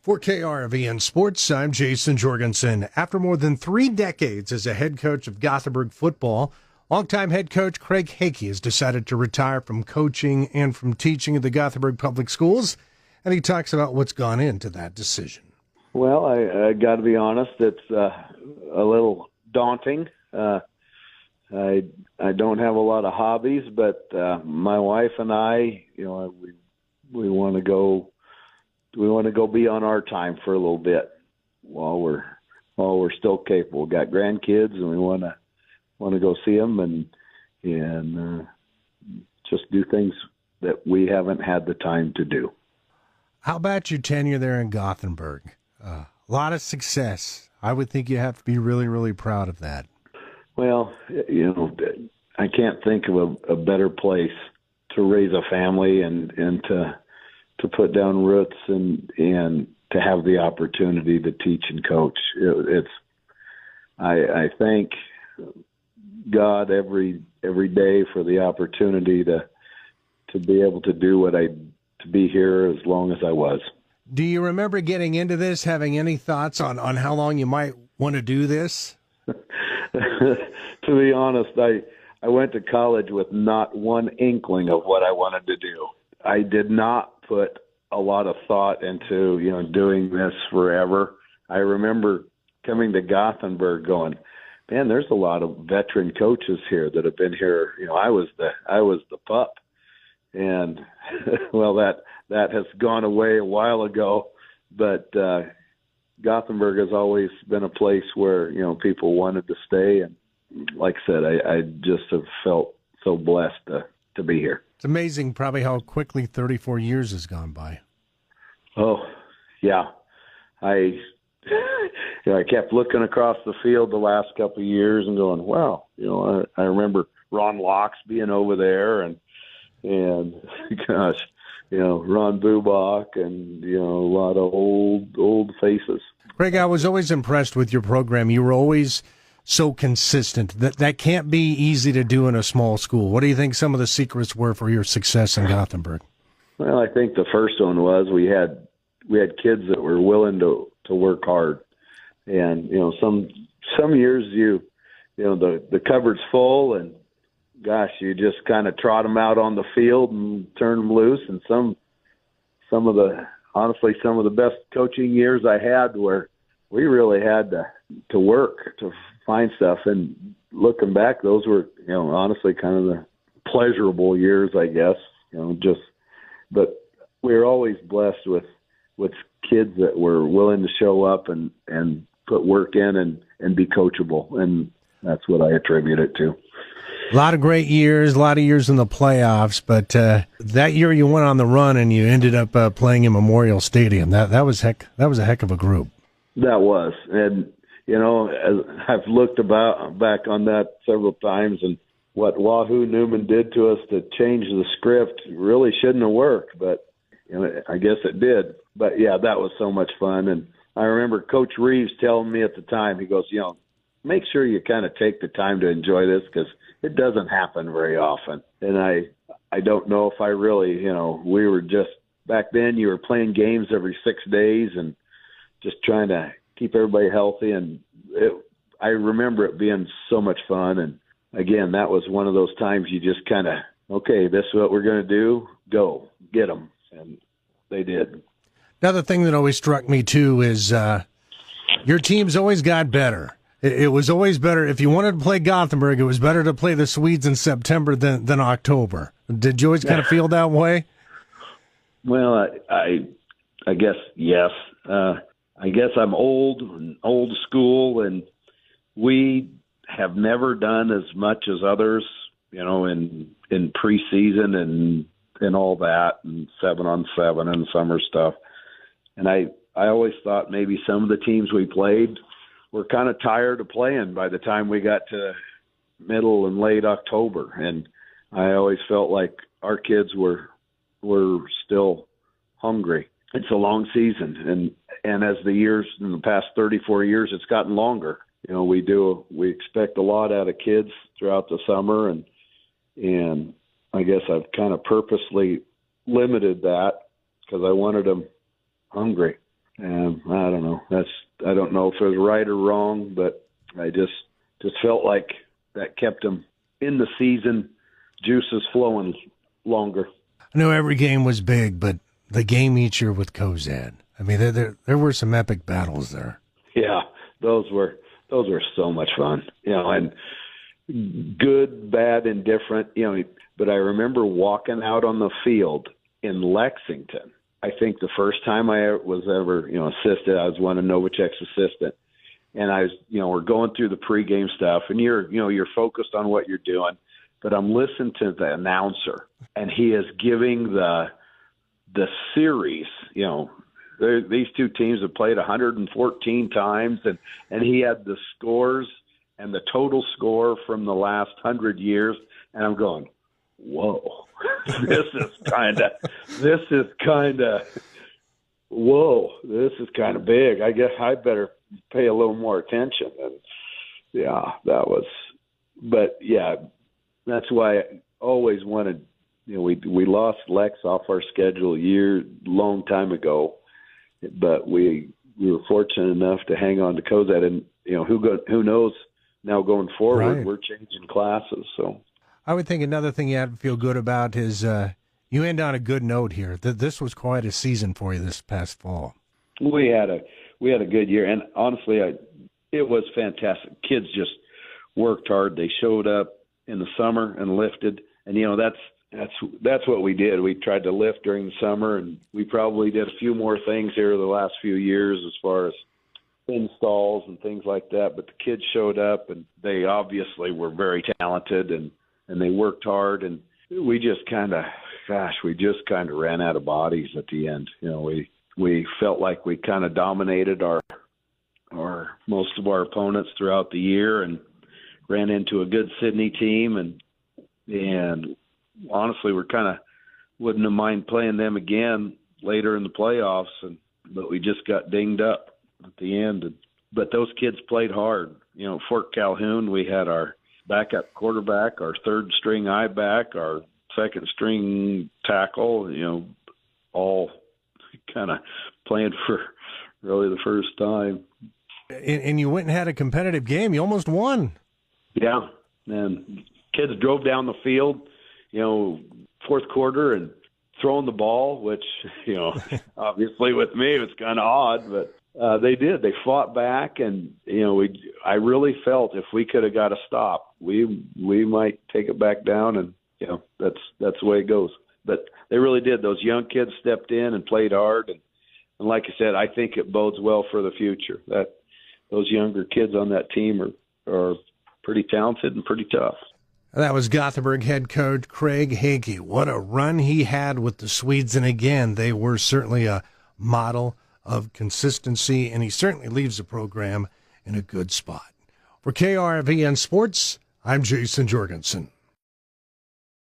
For KRVN Sports, I'm Jason Jorgensen. After more than 3 decades as a head coach of Gothenburg football, longtime head coach Craig Haake has decided to retire from coaching and from teaching at the Gothenburg Public Schools, and he talks about what's gone into that decision. Well, I got to be honest, it's a little daunting. I don't have a lot of hobbies, but my wife and I, we want to go. We want to go be on our time for a little bit while we're still capable. Got grandkids, and we want to go see them and just do things that we haven't had the time to do. How about your tenure there in Gothenburg? A lot of success. I would think you have to be really, really proud of that. Well, I can't think of a better place to raise a family and to put down roots and to have the opportunity to teach and coach. I thank God every day for the opportunity to be able to do to be here as long as I was. Do you remember getting into this, having any thoughts on how long you might want to do this? To be honest, I went to college with not one inkling of what I wanted to do. I did not put a lot of thought into, doing this forever. I remember coming to Gothenburg going, man, there's a lot of veteran coaches here that have been here. I was the pup. And well, that has gone away a while ago, but Gothenburg has always been a place where, people wanted to stay. And like I said, I just have felt so blessed to be here. It's amazing probably how quickly 34 years has gone by. Oh, yeah. I kept looking across the field the last couple of years and going, wow, I remember Ron Locks being over there and gosh, Ron Bubach and, a lot of old faces. Craig, I was always impressed with your program. You were always so consistent. That can't be easy to do in a small school. What do you think some of the secrets were for your success in Gothenburg? Well, I think the first one was we had kids that were willing to work hard. And, some years the cupboard's full and gosh, you just kind of trot them out on the field and turn them loose. And some of the best coaching years I had where we really had to work to find stuff. And looking back, those were, honestly kind of the pleasurable years, I guess, but we were always blessed with kids that were willing to show up and put work in and be coachable. And that's what I attribute it to. A lot of great years, a lot of years in the playoffs, but that year you went on the run and you ended up playing in Memorial Stadium. That was a heck of a group. That was, and as I've looked back on that several times, and what Wahoo Newman did to us to change the script really shouldn't have worked, but I guess it did. But yeah, that was so much fun, and I remember Coach Reeves telling me at the time, he goes, make sure you kind of take the time to enjoy this because it doesn't happen very often. And I don't know if I really, we were just, back then you were playing games every 6 days and just trying to keep everybody healthy. And I remember it being so much fun. And again, that was one of those times you just kind of, okay, this is what we're going to do. Go, get them. And they did. Another thing that always struck me, too, is your team's always got better. It was always better. If you wanted to play Gothenburg, it was better to play the Swedes in September than October. Did you always kind of feel that way? Well, I guess, yes. I guess I'm old school, and we have never done as much as others, in preseason and all that, and 7-on-7 and summer stuff. And I always thought maybe some of the teams we played were kind of tired of playing by the time we got to middle and late October. And I always felt like our kids were still hungry. It's a long season. And as the years in the past 34 years, it's gotten longer. We expect a lot out of kids throughout the summer. And I guess I've kind of purposely limited that because I wanted them hungry. I don't know. I don't know if it was right or wrong, but I just felt like that kept them in the season, juices flowing longer. I know every game was big, but the game each year with Cozad, I mean, there were some epic battles there. Yeah, those were so much fun, and good, bad, indifferent, But I remember walking out on the field in Lexington. I think the first time I was ever, assisted, I was one of Novacek's assistant. And I was, we're going through the pregame stuff, and you're focused on what you're doing. But I'm listening to the announcer, and he is giving the series. These two teams have played 114 times, and he had the scores and the total score from the last 100 years. And I'm going, whoa, this is kind of big. I guess I better pay a little more attention. And that's why I always wanted, we lost Lex off our schedule long time ago, but we were fortunate enough to hang on to Cozad, and who knows now going forward, right. We're changing classes. So I would think another thing you have to feel good about is you end on a good note here. This was quite a season for you this past fall. We had a good year, and honestly, it was fantastic. Kids just worked hard. They showed up in the summer and lifted, and that's what we did. We tried to lift during the summer, and we probably did a few more things here the last few years as far as installs and things like that. But the kids showed up, and they obviously were very talented, and they worked hard, and we just kind of ran out of bodies at the end. We felt like we kind of dominated our most of our opponents throughout the year, and ran into a good Sydney team, and honestly, we're kind of wouldn't have mind playing them again later in the playoffs, but we just got dinged up at the end. But those kids played hard. Fort Calhoun, we had our backup quarterback, our third string I-back, our second string tackle, all kind of playing for really the first time. And you went and had a competitive game. You almost won. Yeah, and kids drove down the field, fourth quarter and throwing the ball, which, obviously with me it was kind of odd, but they did. They fought back, and I really felt if we could have got a stop, we might take it back down, and that's the way it goes. But they really did. Those young kids stepped in and played hard, and like I said, I think it bodes well for the future. That those younger kids on that team are pretty talented and pretty tough. That was Gothenburg head coach Craig Haake. What a run he had with the Swedes. And again, they were certainly a model of consistency, and he certainly leaves the program in a good spot. For KRVN Sports, I'm Jason Jorgensen.